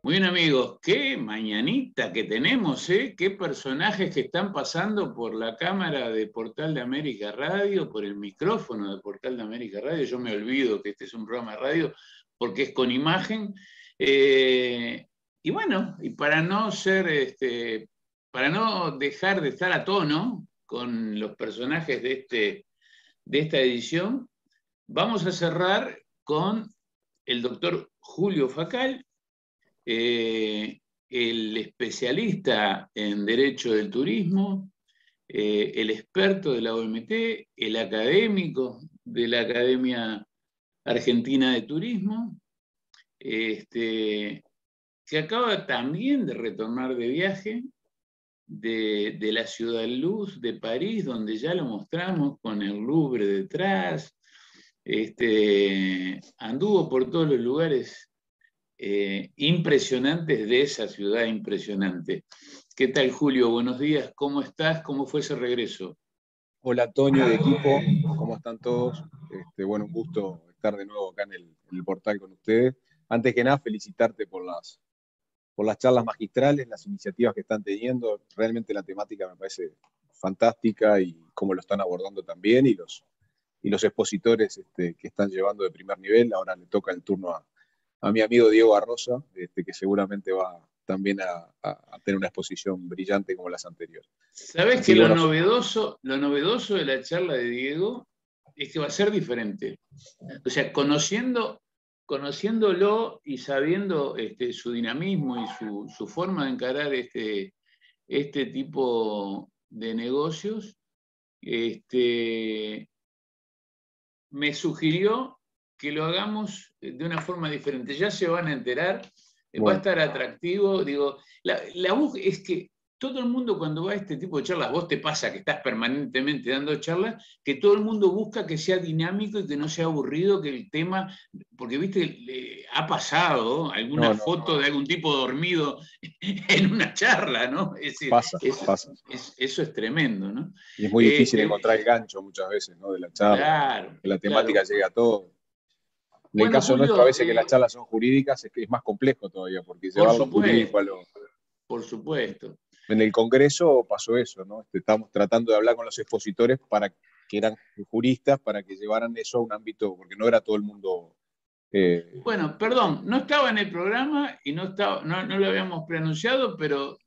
Muy bien, amigos, qué mañanita que tenemos, ¿eh? Qué personajes que están pasando por la cámara de Portal de América Radio, por el micrófono de Portal de América Radio. Yo me olvido que este es un programa de radio porque es con imagen. Y bueno, y para no ser, para no dejar de estar a tono con los personajes de esta edición, vamos a cerrar con el doctor Julio Facal, el especialista en Derecho del Turismo, el experto de la OMT, el académico de la Academia Argentina de Turismo, que acaba también de retornar de viaje de la Ciudad Luz de París, donde ya lo mostramos con el Louvre detrás. Anduvo por todos los lugares impresionantes de esa ciudad impresionante. ¿Qué tal, Julio? Buenos días, ¿cómo estás? ¿Cómo fue ese regreso? Hola, Antonio, de equipo, ¿cómo están todos? Bueno, un gusto estar de nuevo acá en el portal con ustedes. Antes que nada, felicitarte por las charlas magistrales, las iniciativas que están teniendo. Realmente la temática me parece fantástica y cómo lo están abordando también, y los expositores que están llevando de primer nivel. Ahora le toca el turno a mi amigo Diego Arrosa, que seguramente va también a tener una exposición brillante como las anteriores. ¿Sabes Así que que lo bueno, novedoso de la charla de Diego es que va a ser diferente? O sea, conociéndolo y sabiendo su dinamismo y su forma de encarar este tipo de negocios, me sugirió que lo hagamos de una forma diferente. Ya se van a enterar, va a bueno, estar atractivo. Digo, es que todo el mundo cuando va a este tipo de charlas, vos te pasa que estás permanentemente dando charlas, que todo el mundo busca que sea dinámico y que no sea aburrido, que el tema, porque viste, ha pasado alguna no, foto de algún tipo dormido en una charla, ¿no? Es decir, pasa. eso es tremendo, ¿no? Y es muy difícil encontrar el gancho muchas veces, ¿no? De la charla, Claro, que la temática claro. llegue a todo. En el Bueno, caso nuestro, a Julio, veces que las charlas son jurídicas, es que es más complejo todavía, porque por llevar lo jurídico supuesto, a lo... por supuesto. En el Congreso pasó eso, ¿no? Estamos tratando de hablar con los expositores que eran juristas, para que llevaran eso a un ámbito, porque no era todo el mundo... Bueno, perdón, no estaba en el programa y no lo habíamos preanunciado, pero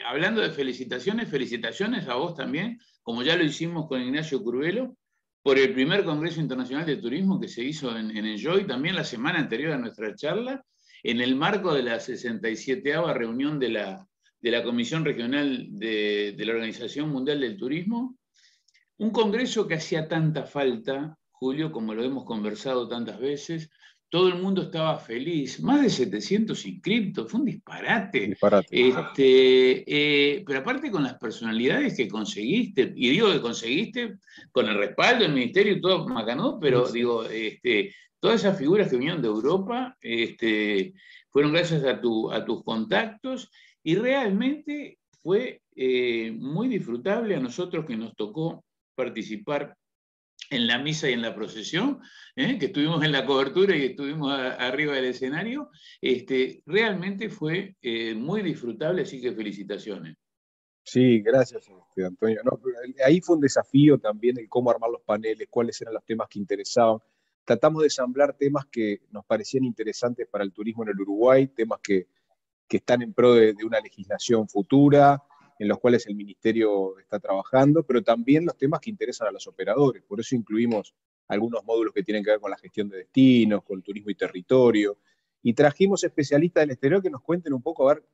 hablando de felicitaciones, felicitaciones a vos también, como ya lo hicimos con Ignacio Curvelo, por el primer Congreso Internacional de Turismo que se hizo en Enjoy, también la semana anterior a nuestra charla, en el marco de la 67ª reunión de la Comisión Regional de la Organización Mundial del Turismo. Un congreso que hacía tanta falta, Julio, como lo hemos conversado tantas veces. Todo el mundo estaba feliz, más de 700 inscriptos, fue un disparate. Disparate. Pero aparte con las personalidades que conseguiste, y digo que conseguiste con el respaldo del ministerio y todo macanó, pero digo, todas esas figuras que vinieron de Europa fueron gracias a tus contactos, y realmente fue muy disfrutable a nosotros que nos tocó participar en la misa y en la procesión, que estuvimos en la cobertura y estuvimos arriba del escenario. Realmente fue muy disfrutable, así que felicitaciones. Sí, gracias, Antonio. No, ahí fue un desafío también el cómo armar los paneles, cuáles eran los temas que interesaban. Tratamos de ensamblar temas que nos parecían interesantes para el turismo en el Uruguay, temas que están en pro de una legislación futura, en los cuales el ministerio está trabajando, pero también los temas que interesan a los operadores. Por eso incluimos algunos módulos que tienen que ver con la gestión de destinos, con turismo y territorio, y trajimos especialistas del exterior que nos cuenten un poco a ver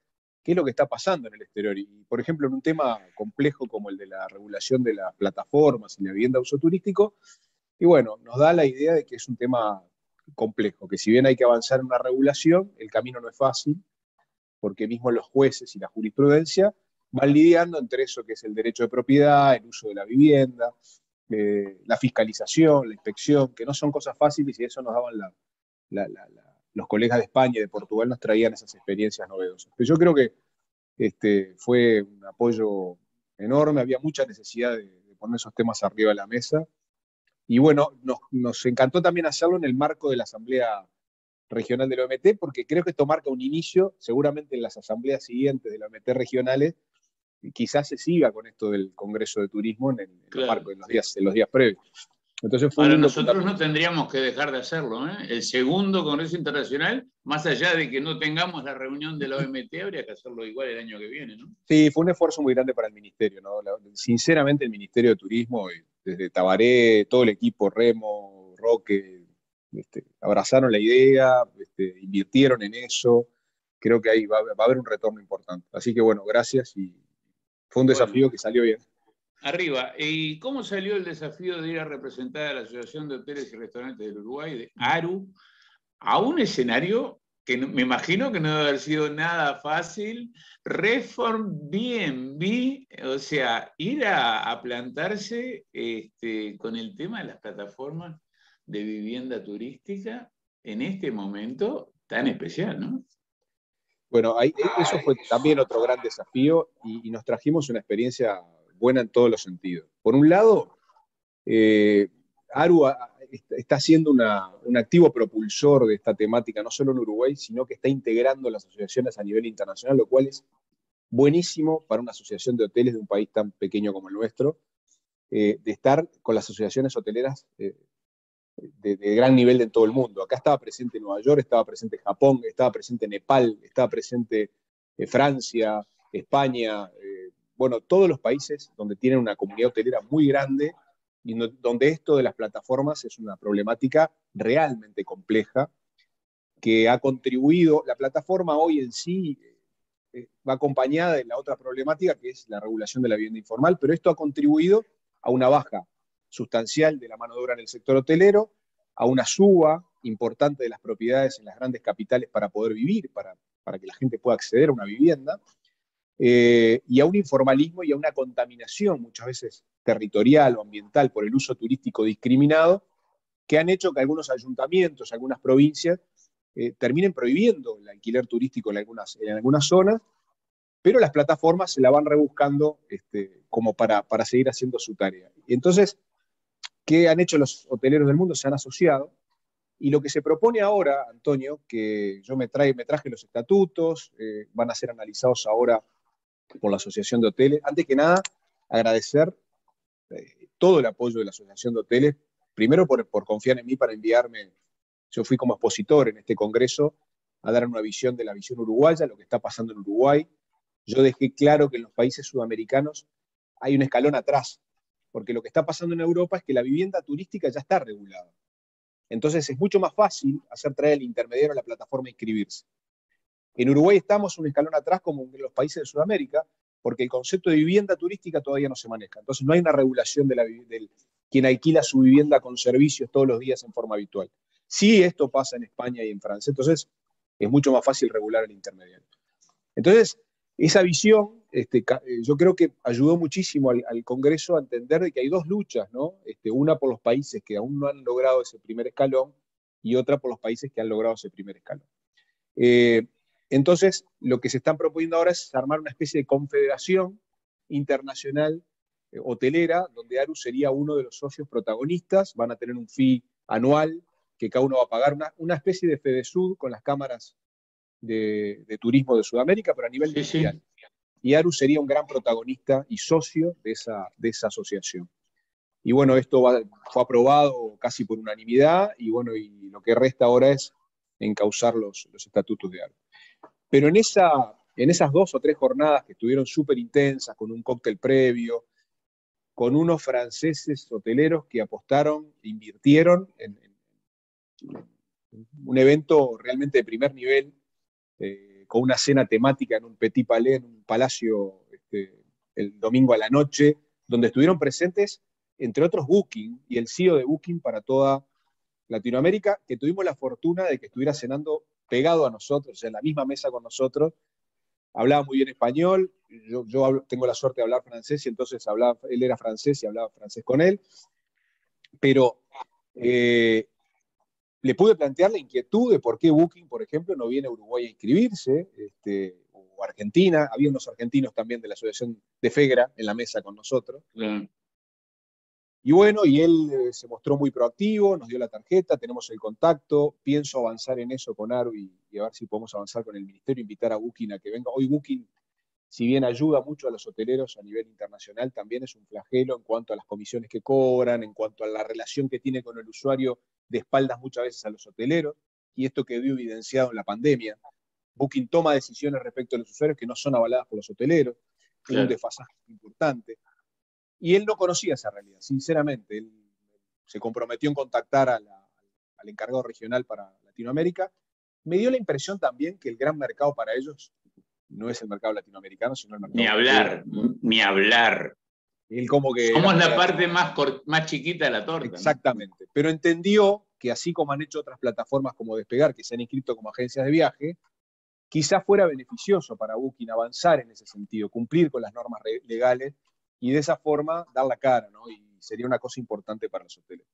qué es lo que está pasando en el exterior. Y, por ejemplo, en un tema complejo como el de la regulación de las plataformas y la vivienda uso turístico, y bueno, nos da la idea de que es un tema complejo, que si bien hay que avanzar en una regulación, el camino no es fácil, porque mismo los jueces y la jurisprudencia van lidiando entre eso que es el derecho de propiedad, el uso de la vivienda, la fiscalización, la inspección, que no son cosas fáciles, y eso nos daban los colegas de España y de Portugal, nos traían esas experiencias novedosas. Pero yo creo que fue un apoyo enorme, había mucha necesidad de poner esos temas arriba de la mesa, y bueno, nos encantó también hacerlo en el marco de la Asamblea regional del OMT, porque creo que esto marca un inicio, seguramente en las asambleas siguientes del OMT regionales, y quizás se siga con esto del Congreso de Turismo en los Claro. marcos de los días previos. Entonces fue Ahora, un lindo nosotros no tendríamos que dejar de hacerlo, ¿eh? El segundo Congreso Internacional, más allá de que no tengamos la reunión de la OMT, habría que hacerlo igual el año que viene, ¿no? Sí, fue un esfuerzo muy grande para el Ministerio, ¿no? Sinceramente, el Ministerio de Turismo, desde Tabaré, todo el equipo, Remo, Roque, abrazaron la idea, invirtieron en eso. Creo que ahí va a haber un retorno importante. Así que bueno, gracias y fue un Bueno, desafío que salió bien. arriba. ¿Y cómo salió el desafío de ir a representar a la Asociación de Hoteles y Restaurantes del Uruguay, de ARU, a un escenario que me imagino que no debe haber sido nada fácil? Reform B&B, o sea, ir a plantarse con el tema de las plataformas de vivienda turística en este momento tan especial, ¿no? Bueno, eso fue también otro gran desafío y nos trajimos una experiencia buena en todos los sentidos. Por un lado, ARU está siendo un activo propulsor de esta temática, no solo en Uruguay, sino que está integrando las asociaciones a nivel internacional, lo cual es buenísimo para una asociación de hoteles de un país tan pequeño como el nuestro, de estar con las asociaciones hoteleras de gran nivel en todo el mundo. Acá estaba presente Nueva York, estaba presente Japón, estaba presente Nepal, estaba presente Francia, España, bueno, todos los países donde tienen una comunidad hotelera muy grande y donde esto de las plataformas es una problemática realmente compleja que ha contribuido, la plataforma hoy en sí va acompañada de la otra problemática que es la regulación de la vivienda informal, pero esto ha contribuido a una baja sustancial de la mano de obra en el sector hotelero, a una suba importante de las propiedades en las grandes capitales para poder vivir, para que la gente pueda acceder a una vivienda, y a un informalismo y a una contaminación muchas veces territorial o ambiental por el uso turístico discriminado, que han hecho que algunos ayuntamientos, algunas provincias, terminen prohibiendo el alquiler turístico en algunas zonas, pero las plataformas se la van rebuscando como para seguir haciendo su tarea. Y entonces, ¿qué han hecho los hoteleros del mundo? Se han asociado, y lo que se propone ahora, Antonio, que yo me traje los estatutos, van a ser analizados ahora por la Asociación de Hoteles. Antes que nada, agradecer todo el apoyo de la Asociación de Hoteles, primero por confiar en mí para enviarme. Yo fui como expositor en este congreso a dar una visión de la visión uruguaya, lo que está pasando en Uruguay. Yo dejé claro que en los países sudamericanos hay un escalón atrás, porque lo que está pasando en Europa es que la vivienda turística ya está regulada. Entonces es mucho más fácil hacer traer al intermediario a la plataforma e inscribirse. En Uruguay estamos un escalón atrás como en los países de Sudamérica, porque el concepto de vivienda turística todavía no se maneja. Entonces no hay una regulación del quien alquila su vivienda con servicios todos los días en forma habitual. Sí, esto pasa en España y en Francia. Entonces es mucho más fácil regular el intermediario. Entonces, esa visión, yo creo que ayudó muchísimo al Congreso a entender de que hay dos luchas, ¿no? Una por los países que aún no han logrado ese primer escalón y otra por los países que han logrado ese primer escalón. Entonces, lo que se están proponiendo ahora es armar una especie de confederación internacional hotelera, donde ARU sería uno de los socios protagonistas, van a tener un fee anual que cada uno va a pagar, una especie de FEDESUD con las cámaras de turismo de Sudamérica, pero a nivel mundial. Sí. Y ARU sería un gran protagonista y socio de esa asociación. Y bueno, esto fue aprobado casi por unanimidad, y bueno, y lo que resta ahora es encauzar los estatutos de ARU. Pero en esas 2 o 3 jornadas que estuvieron súper intensas, con un cóctel previo, con unos franceses hoteleros que apostaron, invirtieron en un evento realmente de primer nivel, con una cena temática en un Petit Palais, en un palacio, el domingo a la noche, donde estuvieron presentes, entre otros, Booking y el CEO de Booking para toda Latinoamérica, que tuvimos la fortuna de que estuviera cenando pegado a nosotros, o sea, en la misma mesa con nosotros. Hablaba muy bien español, yo tengo la suerte de hablar francés, y entonces él era francés y hablaba francés con él, pero le pude plantear la inquietud de por qué Booking, por ejemplo, no viene a Uruguay a inscribirse, o Argentina. Había unos argentinos también de la asociación de FEGRA en la mesa con nosotros. Y bueno, y él se mostró muy proactivo, nos dio la tarjeta, tenemos el contacto, pienso avanzar en eso con Aru y a ver si podemos avanzar con el ministerio, invitar a Booking a que venga. Hoy Booking, si bien ayuda mucho a los hoteleros a nivel internacional, también es un flagelo en cuanto a las comisiones que cobran, en cuanto a la relación que tiene con el usuario de espaldas muchas veces a los hoteleros, y esto quedó evidenciado en la pandemia. Booking toma decisiones respecto a los usuarios que no son avaladas por los hoteleros, hubo un desfasaje importante. Y él no conocía esa realidad, sinceramente. Él se comprometió en contactar al encargado regional para Latinoamérica. Me dio la impresión también que el gran mercado para ellos no es el mercado latinoamericano, sino el mercado Ni hablar, ni hablar. Él como que somos la parte más chiquita de la torta. Exactamente, ¿no? Pero entendió que así como han hecho otras plataformas como Despegar, que se han inscrito como agencias de viaje, quizás fuera beneficioso para Booking avanzar en ese sentido, cumplir con las normas legales y de esa forma dar la cara, ¿no? Y sería una cosa importante para los hoteles.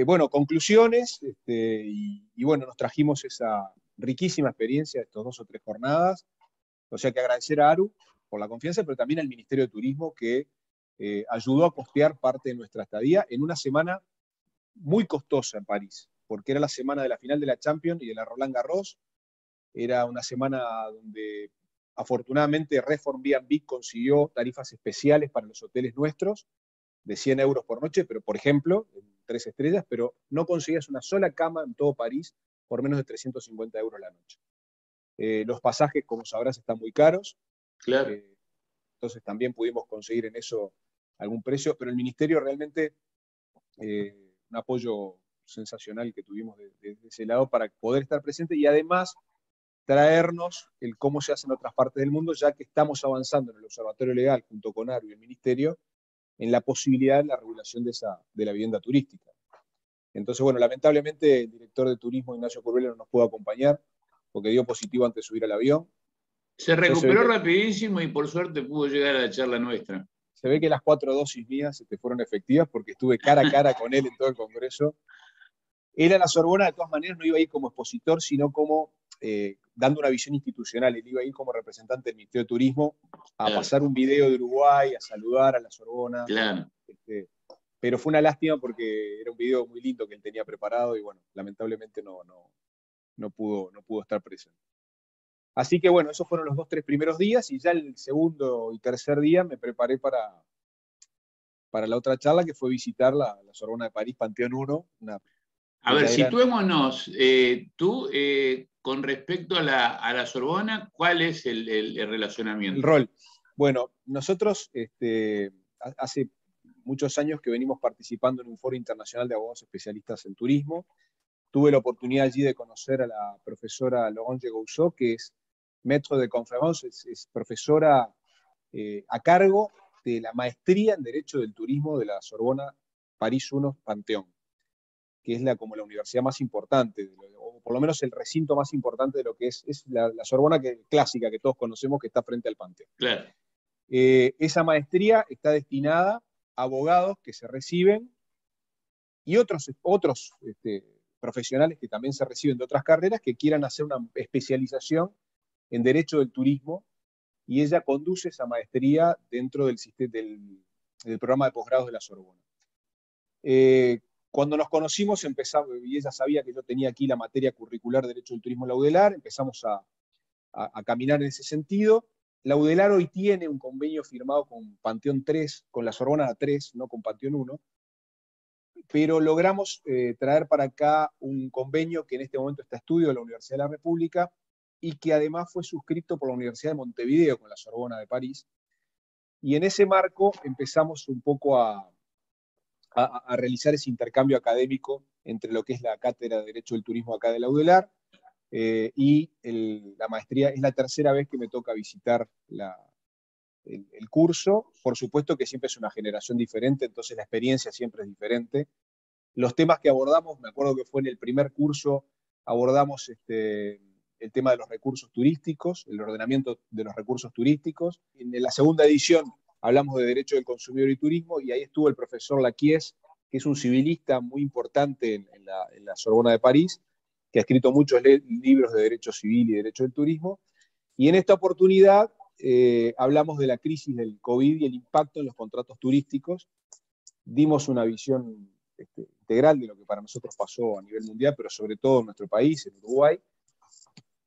Bueno, conclusiones, y bueno, nos trajimos esa riquísima experiencia de estos 2 o 3 jornadas. O sea que agradecer a Aru por la confianza, pero también al Ministerio de Turismo que ayudó a costear parte de nuestra estadía en una semana muy costosa en París, porque era la semana de la final de la Champions y de la Roland Garros. Era una semana donde afortunadamente Reform B&B consiguió tarifas especiales para los hoteles nuestros de 100 euros por noche, pero por ejemplo, en 3 estrellas, pero no conseguías una sola cama en todo París por menos de 350 euros la noche. Los pasajes, como sabrás, están muy caros. Claro. Entonces también pudimos conseguir en eso algún precio, pero el ministerio realmente, un apoyo sensacional que tuvimos de ese lado para poder estar presente y además traernos el cómo se hace en otras partes del mundo, ya que estamos avanzando en el Observatorio Legal junto con ARU y el Ministerio en la posibilidad de la regulación de la vivienda turística. Entonces, bueno, lamentablemente el director de turismo, Ignacio Curvelo, no nos pudo acompañar porque dio positivo antes de subir al avión. Se recuperó rapidísimo y por suerte pudo llegar a la charla nuestra. Se ve que las 4 dosis mías fueron efectivas porque estuve cara a cara con él en todo el Congreso. Él a la Sorbona, de todas maneras, no iba a ir como expositor, sino como dando una visión institucional. Él iba a ir como representante del Ministerio de Turismo a pasar un video de Uruguay, a saludar a la Sorbona. Claro. Pero fue una lástima porque era un video muy lindo que él tenía preparado y bueno, lamentablemente no pudo estar presente. Así que bueno, esos fueron los 2 o 3 primeros días y ya el segundo y tercer día me preparé para la otra charla que fue visitar la Sorbona de París, Panteón 1. A ver, situémonos. Tú, con respecto a la Sorbona, ¿cuál es el relacionamiento? El rol. Bueno, nosotros hace muchos años que venimos participando en un foro internacional de abogados especialistas en turismo. Tuve la oportunidad allí de conocer a la profesora Laurence Gousseau, que es maître de conférence, es profesora a cargo de la maestría en Derecho del Turismo de la Sorbona París 1 Panteón, que es como la universidad más importante, o por lo menos el recinto más importante de lo que es la Sorbona clásica que todos conocemos, que está frente al Panteón. Claro. Esa maestría está destinada a abogados que se reciben y otros profesionales que también se reciben de otras carreras que quieran hacer una especialización en Derecho del Turismo, y ella conduce esa maestría dentro del programa de posgrados de la Sorbona. Cuando nos conocimos empezamos, y ella sabía que yo tenía aquí la materia curricular de Derecho del Turismo en la UDELAR, empezamos a caminar en ese sentido. La UDELAR hoy tiene un convenio firmado con Panteón 3, con la Sorbona 3, no con Panteón 1, pero logramos traer para acá un convenio que en este momento está a estudio de la Universidad de la República y que además fue suscrito por la Universidad de Montevideo con la Sorbona de París. Y en ese marco empezamos un poco a realizar ese intercambio académico entre lo que es la Cátedra de Derecho del Turismo acá de la UDELAR y la maestría. Es la tercera vez que me toca visitar el curso. Por supuesto que siempre es una generación diferente, entonces la experiencia siempre es diferente. Los temas que abordamos, me acuerdo que fue en el primer curso, abordamos el tema de los recursos turísticos, el ordenamiento de los recursos turísticos. En la segunda edición hablamos de Derecho del Consumidor y Turismo, y ahí estuvo el profesor Laquies, que es un civilista muy importante en la Sorbona de París, que ha escrito muchos libros de Derecho Civil y Derecho del Turismo. Y en esta oportunidad hablamos de la crisis del COVID y el impacto en los contratos turísticos, dimos una visión integral de lo que para nosotros pasó a nivel mundial, pero sobre todo en nuestro país, en Uruguay.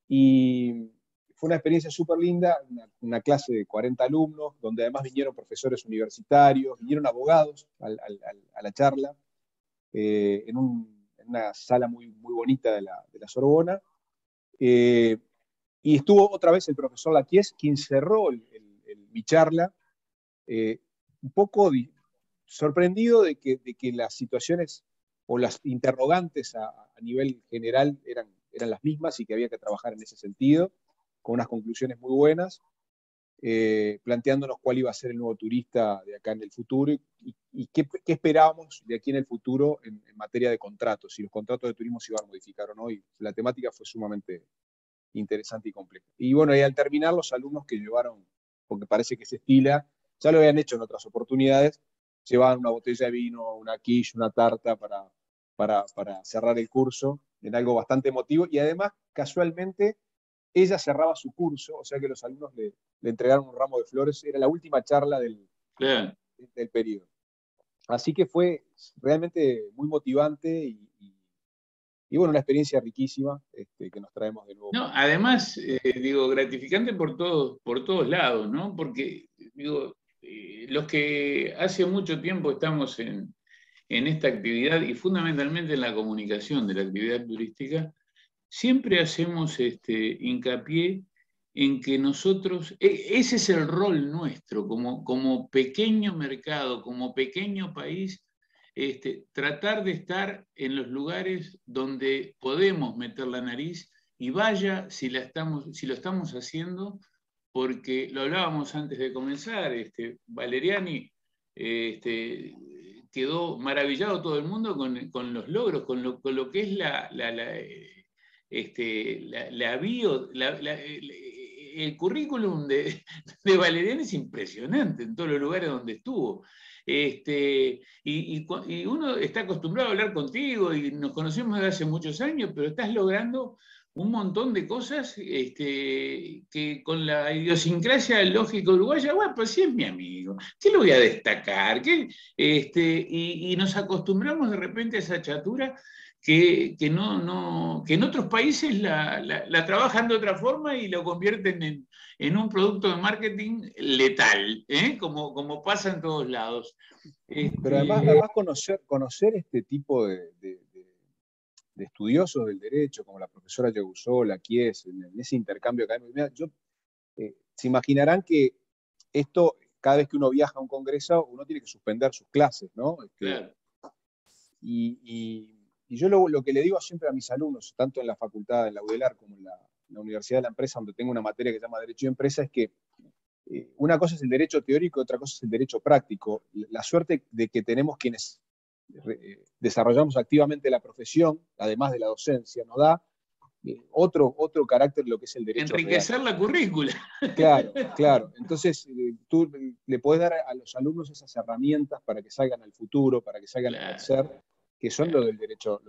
Y fue una experiencia súper linda, una clase de 40 alumnos, donde además vinieron profesores universitarios, vinieron abogados a la charla, en una sala muy, muy bonita de la Sorbona. Y estuvo otra vez el profesor Laquies, quien cerró mi charla, un poco sorprendido de que las situaciones o las interrogantes a nivel general eran las mismas y que había que trabajar en ese sentido, con unas conclusiones muy buenas, planteándonos cuál iba a ser el nuevo turista de acá en el futuro y qué esperábamos de aquí en el futuro en materia de contratos, si los contratos de turismo se iban a modificar o no, y la temática fue sumamente interesante y compleja. Y bueno, y al terminar, los alumnos que llevaron, porque parece que se estila, ya lo habían hecho en otras oportunidades, llevaban una botella de vino, una quiche, una tarta para cerrar el curso, en algo bastante emotivo, y además, casualmente, ella cerraba su curso, o sea que los alumnos le entregaron un ramo de flores, era la última charla del periodo. Así que fue realmente muy motivante y bueno, una experiencia riquísima que nos traemos de nuevo. No, además, digo, gratificante por todos lados, ¿no? Porque, digo, los que hace mucho tiempo estamos en esta actividad y fundamentalmente en la comunicación de la actividad turística, siempre hacemos hincapié en que nosotros, ese es el rol nuestro como pequeño mercado, como pequeño país, tratar de estar en los lugares donde podemos meter la nariz y vaya si lo estamos haciendo, porque lo hablábamos antes de comenzar, Valeriani, quedó maravillado todo el mundo con los logros, con lo que es el currículum de Valeriani es impresionante en todos los lugares donde estuvo. Y uno está acostumbrado a hablar contigo y nos conocemos desde hace muchos años, pero estás logrando un montón de cosas que con la idiosincrasia lógica uruguaya, bueno, pues sí es mi amigo, ¿qué lo voy a destacar? Y nos acostumbramos de repente a esa chatura que en otros países la trabajan de otra forma y lo convierten en un producto de marketing letal, como pasa en todos lados. Pero además conocer este tipo de estudiosos del derecho, como la profesora Yegusó, Laquies, en ese intercambio académico, se imaginarán que esto, cada vez que uno viaja a un congreso, uno tiene que suspender sus clases, ¿no? Claro. Y yo lo que le digo siempre a mis alumnos, tanto en la facultad, en la UDELAR, como en la Universidad de la Empresa, donde tengo una materia que se llama Derecho de Empresa, es que una cosa es el derecho teórico y otra cosa es el derecho práctico. La suerte de que tenemos quienes desarrollamos activamente la profesión, además de la docencia, nos da otro carácter de lo que es el derecho enriquecer real. La currícula. Claro. Entonces, tú le podés dar a los alumnos esas herramientas para que salgan al futuro, para que salgan a ejercer, que son los del derecho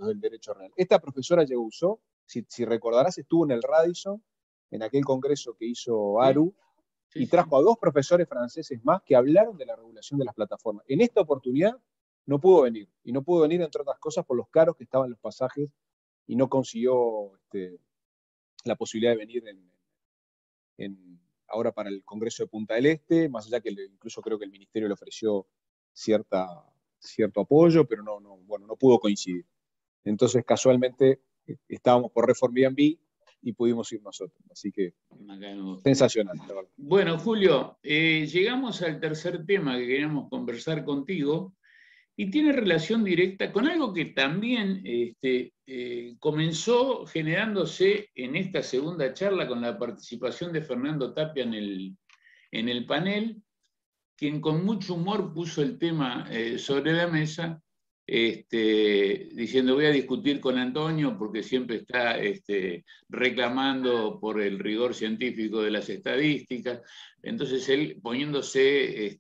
real. Esta profesora Yegusó, si recordarás, estuvo en el Radisson, en aquel congreso que hizo Aru, y trajo a 2 profesores franceses más que hablaron de la regulación de las plataformas. En esta oportunidad no pudo venir, y no pudo venir, entre otras cosas, por los caros que estaban los pasajes, y no consiguió la posibilidad de venir ahora para el Congreso de Punta del Este, más allá que incluso creo que el Ministerio le ofreció cierto apoyo, pero no pudo coincidir. Entonces, casualmente, estábamos por Reform Airbnb y pudimos ir nosotros. Así que, sensacional, la verdad. Bueno, Julio, llegamos al tercer tema que queríamos conversar contigo, y tiene relación directa con algo que también comenzó generándose en esta segunda charla con la participación de Fernando Tapia en el panel, quien con mucho humor puso el tema sobre la mesa, diciendo voy a discutir con Antonio porque siempre está reclamando por el rigor científico de las estadísticas. Entonces él poniéndose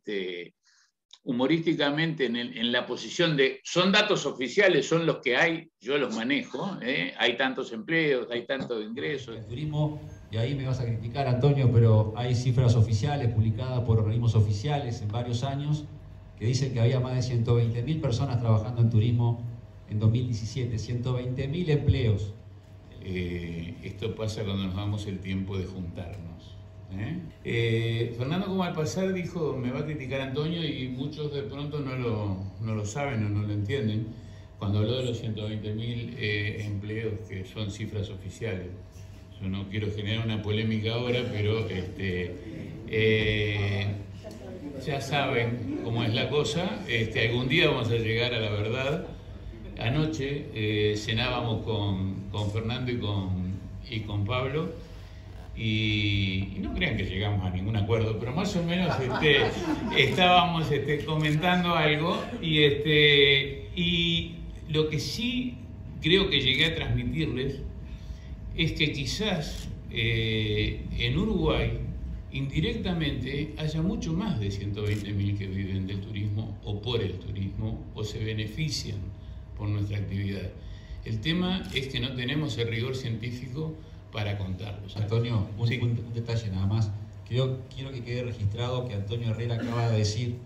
humorísticamente en la posición de son datos oficiales, son los que hay, yo los manejo, hay tantos empleos, hay tantos ingresos. El turismo, y ahí me vas a criticar, Antonio, pero hay cifras oficiales publicadas por organismos oficiales en varios años, que dicen que había más de 120.000 personas trabajando en turismo en 2017, 120.000 empleos. Esto pasa cuando nos damos el tiempo de juntarnos. Fernando, como al pasar, dijo, me va a criticar Antonio, y muchos de pronto no lo saben o no lo entienden, cuando habló de los 120.000 empleos, que son cifras oficiales. Yo no quiero generar una polémica ahora, pero ya saben cómo es la cosa. Algún día vamos a llegar a la verdad. Anoche cenábamos con Fernando y con Pablo, y no crean que llegamos a ningún acuerdo, pero más o menos estábamos comentando algo, y lo que sí creo que llegué a transmitirles es que quizás en Uruguay indirectamente haya mucho más de 120.000 que viven del turismo o por el turismo o se benefician por nuestra actividad. El tema es que no tenemos el rigor científico para contarlos. Antonio, un detalle nada más. Quiero que quede registrado que Antonio Herrera acaba de decir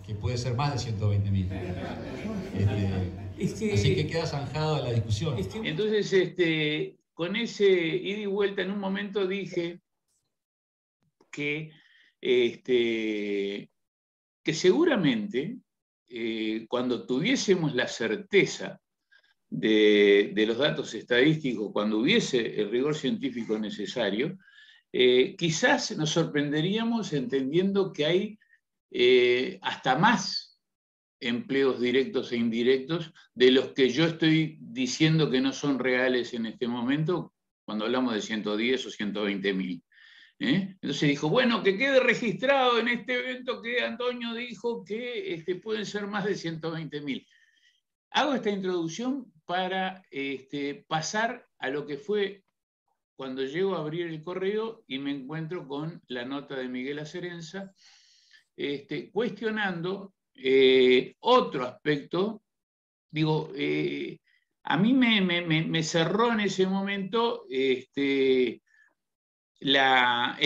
que puede ser más de 120.000. Así que queda zanjado la discusión. Entonces, con ese ida y vuelta, en un momento dije que seguramente cuando tuviésemos la certeza de los datos estadísticos, cuando hubiese el rigor científico necesario, quizás nos sorprenderíamos entendiendo que hay hasta más empleos directos e indirectos de los que yo estoy diciendo que no son reales en este momento, cuando hablamos de 110 o 120.000. Entonces dijo, bueno, que quede registrado en este evento que Antonio dijo que pueden ser más de 120.000. Hago esta introducción para pasar a lo que fue cuando llego a abrir el correo y me encuentro con la nota de Miguel Acerenza, cuestionando otro aspecto. Digo, a mí me cerró en ese momento el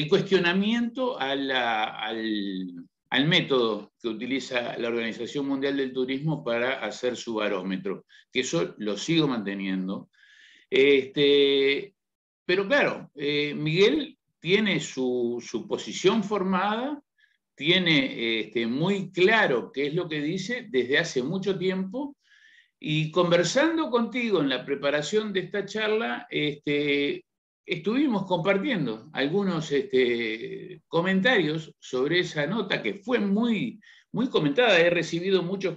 cuestionamiento al método que utiliza la Organización Mundial del Turismo para hacer su barómetro, que eso lo sigo manteniendo. Pero claro, Miguel tiene su posición formada, tiene muy claro qué es lo que dice desde hace mucho tiempo, y conversando contigo en la preparación de esta charla, estuvimos compartiendo algunos comentarios sobre esa nota que fue muy, muy comentada. He recibido muchas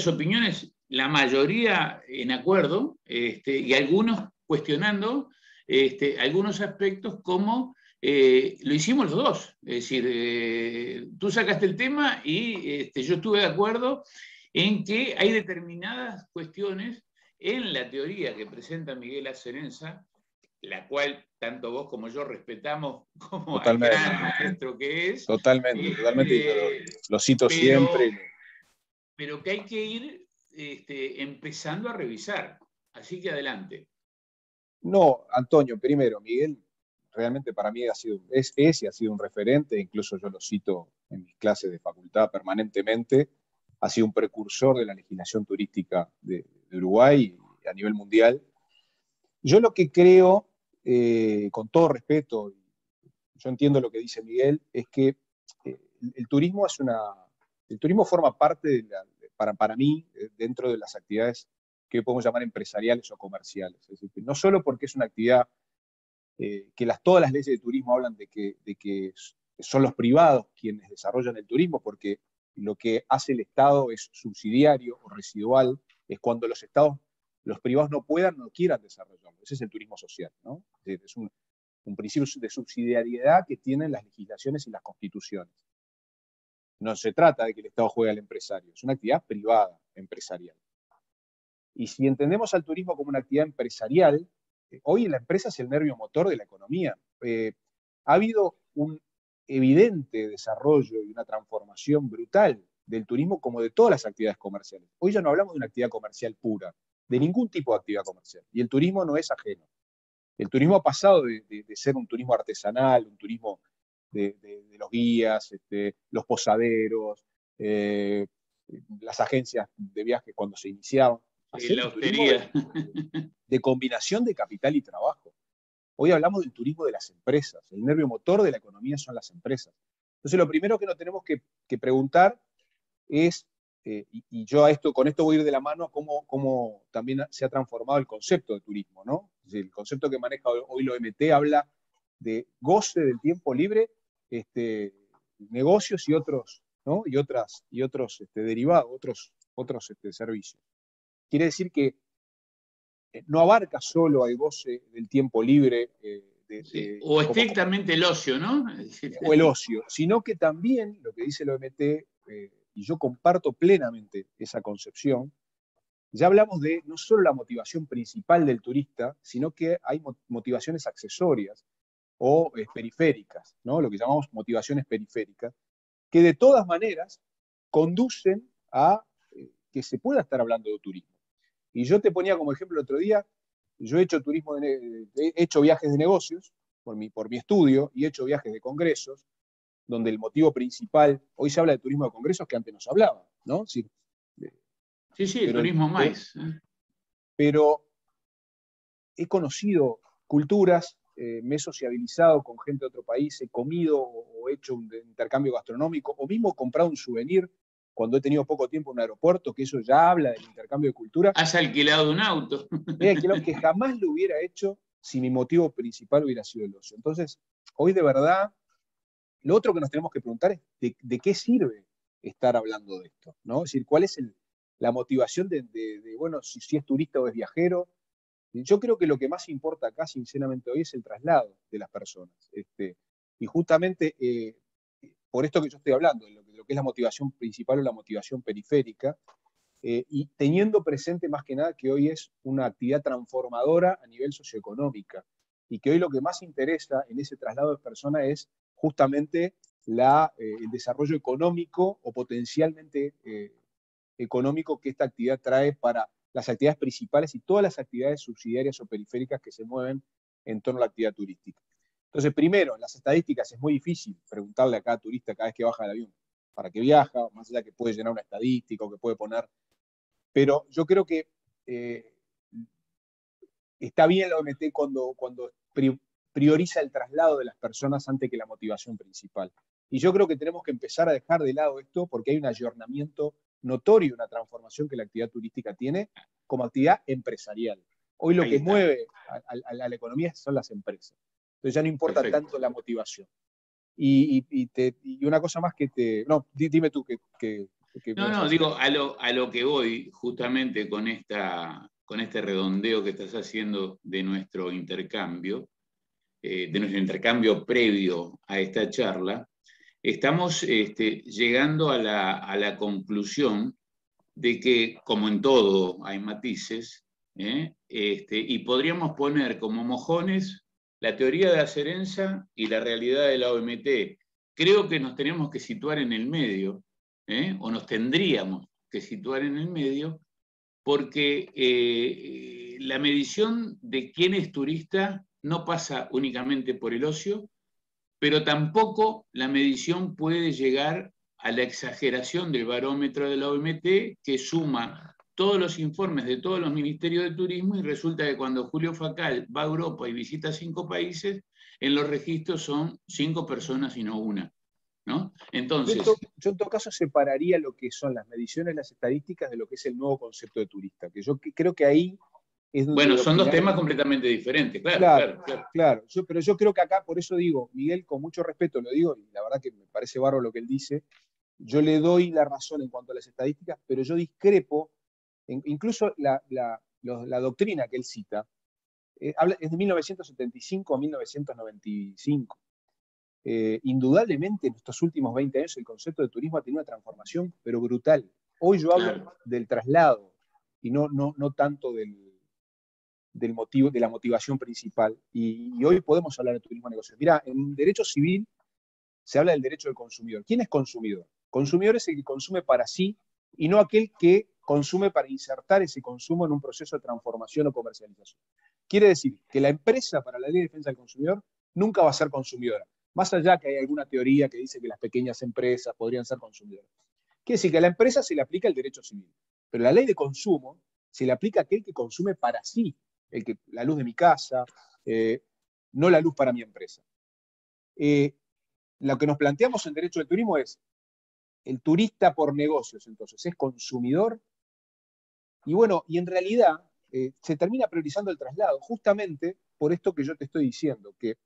opiniones, la mayoría en acuerdo, y algunos cuestionando algunos aspectos, como lo hicimos los dos. Es decir, tú sacaste el tema y yo estuve de acuerdo en que hay determinadas cuestiones en la teoría que presenta Miguel Acerenza, la cual tanto vos como yo respetamos como al gran maestro que es. Totalmente. Lo cito siempre. Pero que hay que ir empezando a revisar. Así que adelante. No, Antonio, primero, Miguel realmente para mí es y ha sido un referente, incluso yo lo cito en mis clases de facultad permanentemente. Ha sido un precursor de la legislación turística de Uruguay a nivel mundial. Yo lo que creo, con todo respeto, yo entiendo lo que dice Miguel, es que el turismo forma parte, para mí, dentro de las actividades que podemos llamar empresariales o comerciales. Es decir, no solo porque es una actividad que todas las leyes de turismo hablan de que son los privados quienes desarrollan el turismo, porque lo que hace el Estado es subsidiario o residual, es cuando los privados no puedan, no quieran desarrollarlo. Ese es el turismo social, ¿no? Es un principio de subsidiariedad que tienen las legislaciones y las constituciones. No se trata de que el Estado juegue al empresario, es una actividad privada, empresarial. Y si entendemos al turismo como una actividad empresarial, hoy la empresa es el nervio motor de la economía. Ha habido un evidente desarrollo y una transformación brutal del turismo, como de todas las actividades comerciales. Hoy ya no hablamos de una actividad comercial pura, de ningún tipo de actividad comercial. Y el turismo no es ajeno. El turismo ha pasado de ser un turismo artesanal, un turismo de los guías, los posaderos, las agencias de viaje cuando se iniciaban. Sí, la hostería. De combinación de capital y trabajo. Hoy hablamos del turismo de las empresas. El nervio motor de la economía son las empresas. Entonces, lo primero que nos tenemos que preguntar es, y yo con esto voy a ir de la mano, cómo también se ha transformado el concepto de turismo, ¿no? Es decir, el concepto que maneja hoy la OMT habla de goce del tiempo libre, negocios y otros, ¿no? y otros derivados, otros servicios. Quiere decir que no abarca solo el goce del tiempo libre. Sí. O estrictamente el ocio, ¿no? O el ocio, sino que también, lo que dice el OMT, y yo comparto plenamente esa concepción, ya hablamos de no solo la motivación principal del turista, sino que hay motivaciones accesorias o periféricas, ¿no? Lo que llamamos motivaciones periféricas, que de todas maneras conducen a que se pueda estar hablando de turismo. Y yo te ponía como ejemplo el otro día, yo he hecho he hecho viajes de negocios por mi estudio y he hecho viajes de congresos, donde el motivo principal, hoy se habla de turismo de congresos que antes no se hablaba, ¿no? Sí, el turismo más. Pero he conocido culturas, me he sociabilizado con gente de otro país, he comido o he hecho un intercambio gastronómico, o mismo comprado un souvenir cuando he tenido poco tiempo en un aeropuerto, que eso ya habla del intercambio de cultura. Has alquilado un auto. He alquilado, que jamás lo hubiera hecho si mi motivo principal hubiera sido el ocio. Entonces, hoy de verdad, lo otro que nos tenemos que preguntar es de qué sirve estar hablando de esto, ¿no? Es decir, ¿cuál es la motivación de bueno, si es turista o es viajero? Yo creo que lo que más importa acá, sinceramente, hoy es el traslado de las personas. Y justamente por esto que yo estoy hablando, de lo que es la motivación principal o la motivación periférica, y teniendo presente más que nada que hoy es una actividad transformadora a nivel socioeconómica, y que hoy lo que más interesa en ese traslado de personas es justamente el desarrollo económico o potencialmente económico que esta actividad trae para las actividades principales y todas las actividades subsidiarias o periféricas que se mueven en torno a la actividad turística. Entonces, primero, en las estadísticas es muy difícil preguntarle a cada turista cada vez que baja del avión para qué viaja, más allá que puede llenar una estadística o que puede poner. Pero yo creo que está bien la OMT cuando prioriza el traslado de las personas antes que la motivación principal. Y yo creo que tenemos que empezar a dejar de lado esto porque hay un ayornamiento notorio, una transformación que la actividad turística tiene como actividad empresarial. Hoy lo que mueve a la economía son las empresas. Entonces ya no importa tanto la motivación. Y una cosa más que te... No, dime tú que no, digo, a lo que voy justamente con este redondeo que estás haciendo de nuestro intercambio previo a esta charla, estamos llegando a la conclusión de que, como en todo, hay matices, y podríamos poner como mojones la teoría de Acerenza y la realidad de la OMT. Creo que nos tenemos que situar en el medio, o nos tendríamos que situar en el medio, porque la medición de quién es turista no pasa únicamente por el ocio, pero tampoco la medición puede llegar a la exageración del barómetro de la OMT, que suma todos los informes de todos los ministerios de turismo y resulta que cuando Julio Facal va a Europa y visita 5 países, en los registros son 5 personas y no una, ¿no? Entonces, yo en todo caso separaría lo que son las mediciones, las estadísticas de lo que es el nuevo concepto de turista, que yo creo que ahí es donde... Bueno, son dos temas completamente diferentes, claro. Pero yo creo que acá, por eso digo, Miguel, con mucho respeto lo digo, y la verdad que me parece bárbaro lo que él dice, yo le doy la razón en cuanto a las estadísticas, pero yo discrepo, incluso la doctrina que él cita, es de 1975 a 1995. Indudablemente en estos últimos 20 años el concepto de turismo ha tenido una transformación, pero brutal. Hoy yo hablo del traslado y no tanto del motivo, de la motivación principal. Y hoy podemos hablar de turismo de negocios. Mirá, en derecho civil se habla del derecho del consumidor. ¿Quién es consumidor? Consumidor es el que consume para sí y no aquel que consume para insertar ese consumo en un proceso de transformación o comercialización. Quiere decir que la empresa, para la Ley de Defensa del Consumidor, nunca va a ser consumidora. Más allá que hay alguna teoría que dice que las pequeñas empresas podrían ser consumidores. Quiere decir que a la empresa se le aplica el derecho civil, pero la ley de consumo se le aplica a aquel que consume para sí, la luz de mi casa, no la luz para mi empresa. Lo que nos planteamos en derecho del turismo es, el turista por negocios, entonces, es consumidor, y bueno, y en realidad se termina priorizando el traslado, justamente por esto que yo te estoy diciendo, que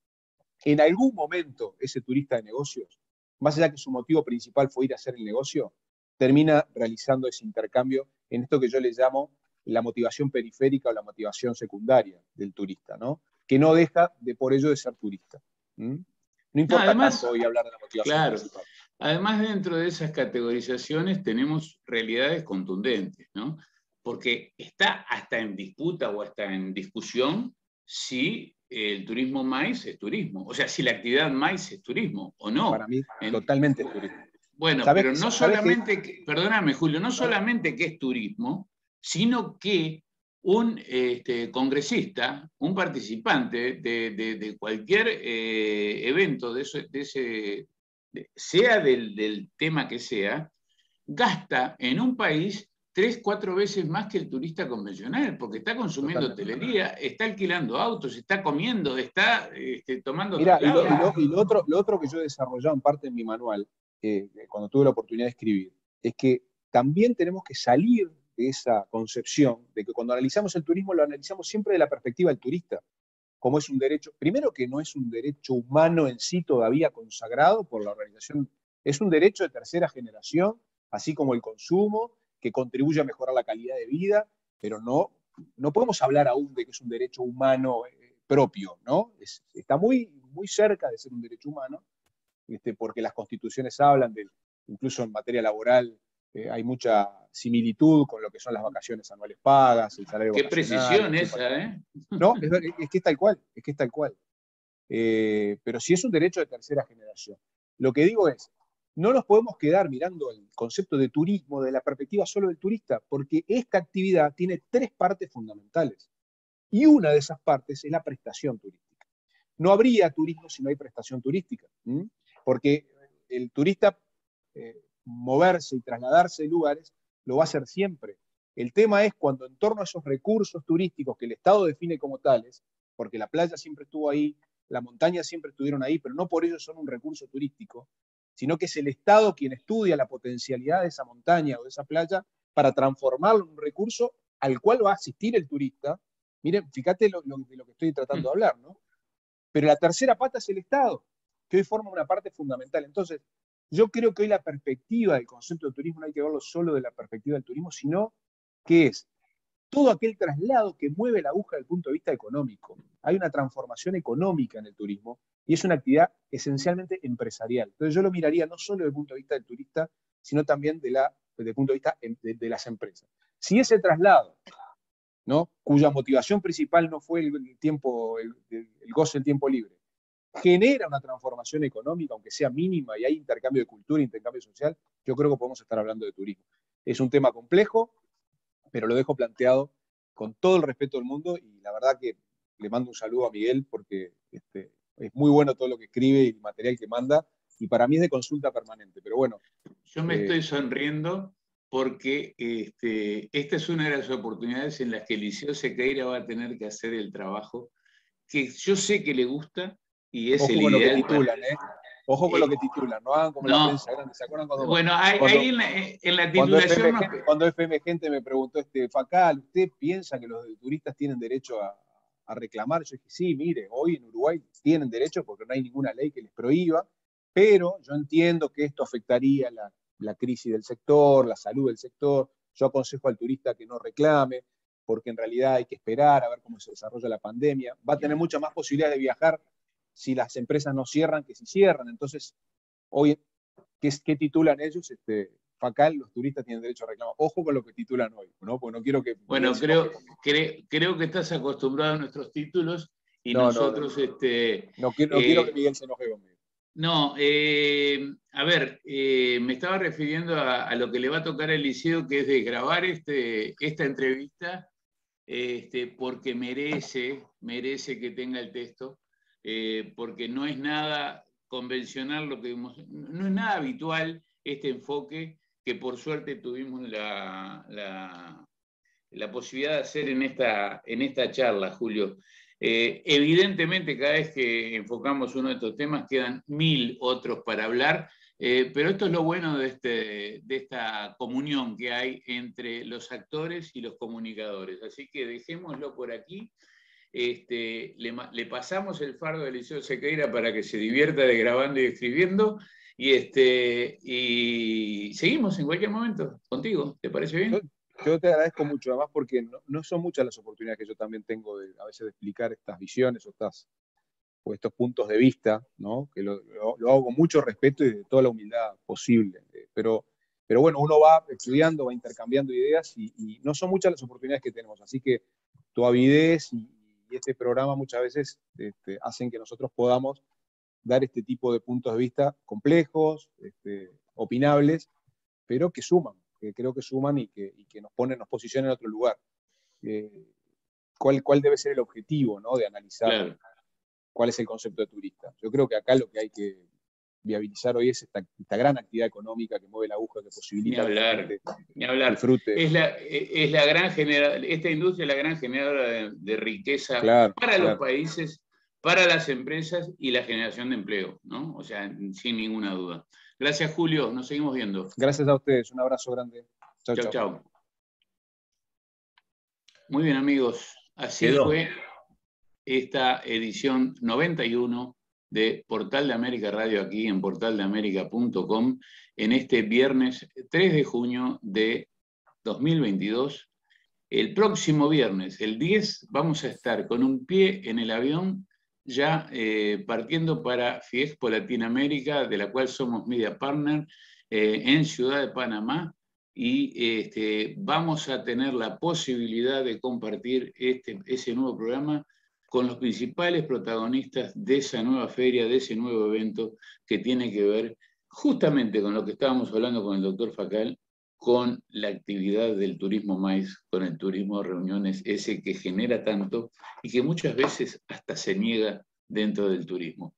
en algún momento ese turista de negocios, más allá que su motivo principal fue ir a hacer el negocio, termina realizando ese intercambio en esto que yo le llamo la motivación periférica o la motivación secundaria del turista, ¿no? Que no deja de por ello de ser turista. ¿Mm? No importa además, tanto hoy hablar de la motivación claro, principal. además dentro de esas categorizaciones tenemos realidades contundentes, ¿no? Porque está hasta en disputa o hasta en discusión si el turismo MICE es turismo, o sea, si la actividad MICE es turismo o no. Para mí, totalmente es turismo. Bueno, pero no solamente, perdóname Julio, no solamente que es turismo, sino que un congresista, un participante de cualquier evento sea del tema que sea, gasta en un país 3, 4 veces más que el turista convencional, porque está consumiendo hotelería, está alquilando autos, está comiendo, está tomando traslado. Y lo otro que yo he desarrollado en parte en mi manual, cuando tuve la oportunidad de escribir, es que también tenemos que salir de esa concepción de que cuando analizamos el turismo lo analizamos siempre de la perspectiva del turista, como es un derecho, primero que no es un derecho humano en sí todavía consagrado por la organización, es un derecho de tercera generación, así como el consumo, que contribuye a mejorar la calidad de vida, pero no podemos hablar aún de que es un derecho humano propio, ¿no? Está muy, muy cerca de ser un derecho humano, porque las constituciones hablan incluso en materia laboral, hay mucha similitud con lo que son las vacaciones anuales pagas, el salario Qué vacacional. precisión esa, ¿eh? No, es que es tal cual, es que es tal cual. Pero sí es un derecho de tercera generación. Lo que digo es, no nos podemos quedar mirando el concepto de turismo de la perspectiva solo del turista, porque esta actividad tiene 3 partes fundamentales. Y una de esas partes es la prestación turística. No habría turismo si no hay prestación turística, porque el turista moverse y trasladarse de lugares lo va a hacer siempre. El tema es cuando en torno a esos recursos turísticos que el Estado define como tales, porque la playa siempre estuvo ahí, la montaña siempre estuvieron ahí, pero no por ello son un recurso turístico, sino que es el Estado quien estudia la potencialidad de esa montaña o de esa playa para transformarlo en un recurso al cual va a asistir el turista. Miren, fíjate de lo que estoy tratando de hablar, ¿no? Pero la tercera pata es el Estado, que hoy forma una parte fundamental. Entonces, yo creo que hoy la perspectiva del concepto de turismo no hay que verlo solo de la perspectiva del turismo, sino que es todo aquel traslado que mueve la aguja desde el punto de vista económico. Hay una transformación económica en el turismo y es una actividad esencialmente empresarial. Entonces yo lo miraría no solo desde el punto de vista del turista, sino también desde el punto de vista de las empresas. Si ese traslado, ¿no?, cuya motivación principal no fue el goce del tiempo libre, genera una transformación económica, aunque sea mínima, y hay intercambio de cultura, intercambio social, yo creo que podemos estar hablando de turismo. Es un tema complejo, pero lo dejo planteado con todo el respeto del mundo y la verdad que le mando un saludo a Miguel porque es muy bueno todo lo que escribe y el material que manda y para mí es de consulta permanente, pero bueno. Yo me estoy sonriendo porque esta es una de las oportunidades en las que Liceo Sequeira va a tener que hacer el trabajo que yo sé que le gusta y es el ideal. Ojo con lo que titulan, Ojo con lo que titulan, no hagan como la prensa grande. ¿Se acuerdan cuando, bueno, ahí en la titulación... Cuando FM Gente me preguntó, Facal, ¿usted piensa que los turistas tienen derecho a reclamar? Yo dije, sí, mire, hoy en Uruguay tienen derecho porque no hay ninguna ley que les prohíba, pero yo entiendo que esto afectaría la crisis del sector, la salud del sector. Yo aconsejo al turista que no reclame, porque en realidad hay que esperar a ver cómo se desarrolla la pandemia. Va a tener muchas más posibilidades de viajar si las empresas no cierran que si cierran. Entonces, hoy, ¿qué titulan ellos? Facal, los turistas tienen derecho a reclamar. Ojo con lo que titulan hoy, ¿no? Porque no quiero que... Bueno, creo que estás acostumbrado a nuestros títulos y nosotros... No quiero que Miguel se enoje conmigo. No, a ver, me estaba refiriendo a lo que le va a tocar al Liceo, que es de grabar esta entrevista, porque merece que tenga el texto, porque no es nada convencional lo que vimos. No es nada habitual este enfoque que por suerte tuvimos la posibilidad de hacer en esta charla, Julio. Evidentemente, cada vez que enfocamos uno de estos temas, quedan 1000 otros para hablar, pero esto es lo bueno de esta comunión que hay entre los actores y los comunicadores. Así que dejémoslo por aquí. Le pasamos el fardo del Liceo Sequeira para que se divierta de grabando y escribiendo, y seguimos en cualquier momento contigo. ¿Te parece bien? Yo te agradezco mucho, además, porque no son muchas las oportunidades que yo también tengo a veces de explicar estas visiones o estos puntos de vista, ¿no? Que lo hago con mucho respeto y de toda la humildad posible. Pero bueno, uno va estudiando, va intercambiando ideas y no son muchas las oportunidades que tenemos. Así que tu avidez y este programa muchas veces hacen que nosotros podamos dar este tipo de puntos de vista complejos, opinables, pero que suman, que creo que suman y que nos posicionan en otro lugar. ¿Cuál debe ser el objetivo, ¿no? De analizar claro. Cuál es el concepto de turista? Yo creo que acá lo que hay que viabilizar hoy es esta gran actividad económica que mueve la aguja, que posibilita ni hablar. Disfrute. Es la gran esta industria es la gran generadora de riqueza para los países, para las empresas y la generación de empleo, ¿no? O sea, sin ninguna duda. Gracias, Julio. Nos seguimos viendo. Gracias a ustedes. Un abrazo grande. Chau. Muy bien, amigos. Así fue esta edición 91 de Portal de América Radio, aquí en portaldeamerica.com, en este viernes 3 de junio de 2022. El próximo viernes, el 10, vamos a estar con un pie en el avión, ya partiendo para Fiexpo Latinoamérica, de la cual somos media partner, en Ciudad de Panamá, y vamos a tener la posibilidad de compartir ese nuevo programa con los principales protagonistas de esa nueva feria, de ese nuevo evento que tiene que ver justamente con lo que estábamos hablando con el doctor Facal, con la actividad del turismo MICE, con el turismo de reuniones, ese que genera tanto y que muchas veces hasta se niega dentro del turismo.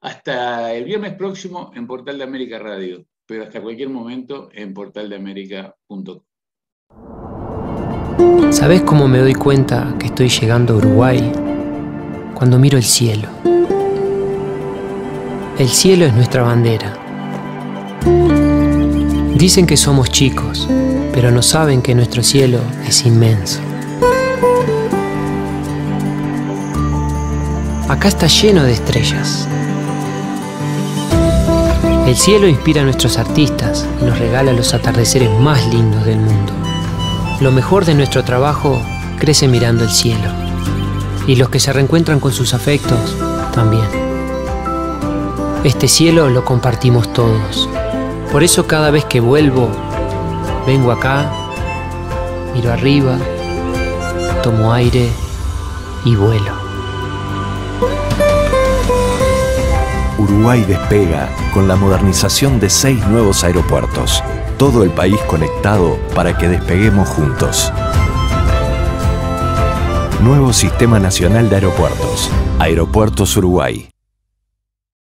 Hasta el viernes próximo en Portal de América Radio, pero hasta cualquier momento en portaldeamerica.com. ¿Sabés cómo me doy cuenta que estoy llegando a Uruguay? Cuando miro el cielo. El cielo es nuestra bandera. Dicen que somos chicos, pero no saben que nuestro cielo es inmenso. Acá está lleno de estrellas. El cielo inspira a nuestros artistas y nos regala los atardeceres más lindos del mundo. Lo mejor de nuestro trabajo crece mirando el cielo. Y los que se reencuentran con sus afectos, también. Este cielo lo compartimos todos. Por eso cada vez que vuelvo, vengo acá, miro arriba, tomo aire y vuelo. Uruguay despega con la modernización de 6 nuevos aeropuertos. Todo el país conectado para que despeguemos juntos. Nuevo Sistema Nacional de Aeropuertos. Aeropuertos Uruguay.